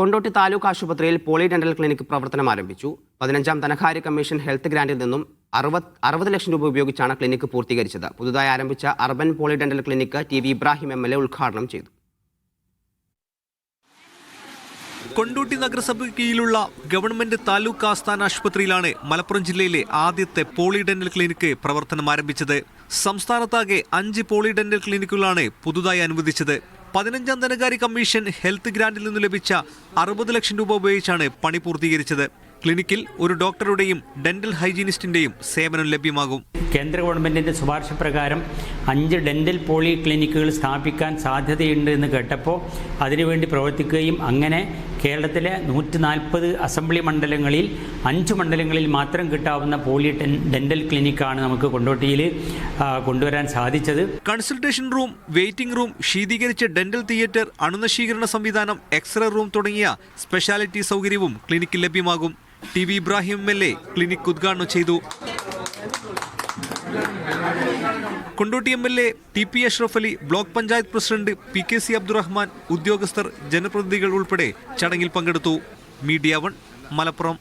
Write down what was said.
കൊണ്ടോട്ടി താലൂക്ക് ആശുപത്രിയിൽ poly dental clinic പ്രവർത്തനം ആരംഭിച്ചു. 15ാം ധനകാര്യ കമ്മീഷൻ ഹെൽത്ത് ഗ്രാന്റിൽ നിന്നും 60 ലക്ഷം രൂപ ഉപയോഗിച്ചാണ് ക്ലിനിക് പൂർത്തീകരിച്ചത്. പുതുതായി ആരംഭിച്ച urban poly dental clinic T V. Ibrahim MLA ഉദ്ഘാടനം ചെയ്തു. കൊണ്ടോട്ടി നഗരസഭയ്ക്ക് കീഴിലുള്ള ഗവൺമെന്റ് താലൂക്ക് ആസ്ഥാന ആശുപത്രിയിലാണ് മലപ്പുറം ജില്ലയിലെ ആദ്യത്തെ പോളി ഡെന്റൽ ക്ലിനിക്ക് പ്രവർത്തനം ആരംഭിച്ചത്. സംസ്ഥാനത്താകെ 5 പോളി ഡെന്റൽ ക്ലിനിക്കുകളാണ് പുതുതായി അനുവദിച്ചത്. 15ാം ധനകാര്യ കമ്മീഷൻ ഹെൽത്ത് ഗ്രാന്റിൽ നിന്ന് ലഭിച്ച 60 ലക്ഷം രൂപ ഉപയോഗിച്ചാണ് പണി പൂർത്തീകരിച്ചത്. ക്ലിനിക്കിൽ ഒരു ഡോക്ടറുടെയും ഡെന്റൽ ഹൈജീനിസ്റ്റിന്റെയും സേവനം ലഭ്യമാകും. കേന്ദ്ര ഗവൺമെന്റിന്റെ ശുപാർശ പ്രകാരം 5 ഡെന്റൽ പോളി ക്ലിനിക്കുകൾ സ്ഥാപിക്കാൻ സാധ്യതയുണ്ട് എന്ന് കേട്ടപ്പോൾ അതിനുവേണ്ടി പ്രവർത്തിക്കുകയും അങ്ങനെ കേരളത്തിലെ 140 അസംബ്ലി മണ്ഡലങ്ങളിൽ 5 മണ്ഡലങ്ങളിൽ മാത്രം കിട്ടാവുന്ന പോളി ഡെന്റൽ ക്ലിനിക്കാണ് നമുക്ക് കൊണ്ടോട്ടിയിൽ കൊണ്ടുവരാൻ സാധിച്ചത്. കൺസൾട്ടേഷൻ റൂം, വെയിറ്റിംഗ് റൂം, ശീതീകരിച്ച ഡെന്റൽ തിയേറ്റർ, അണുനശീകരണ സംവിധാനം, എക്സ്റേ റൂം തുടങ്ങിയ സ്പെഷ്യാലിറ്റി സൗകര്യവും ക്ലിനിക്കിൽ ലഭ്യമാകും. ടി.വി. ഇബ്രാഹിം MLA ക്ലിനിക് ഉദ്ഘാടനം ചെയ്തു. Kondotty MLA TP Ashraf Ali, block panchayat president PKC Abdurahman, ഉദ്യോഗസ്ഥർ, ജനപ്രതിനിധികൾ ഉൾപ്പെടെ ചടങ്ങിൽ പങ്കെടുത്തു. മീഡിയ 1 മലപ്പുറം.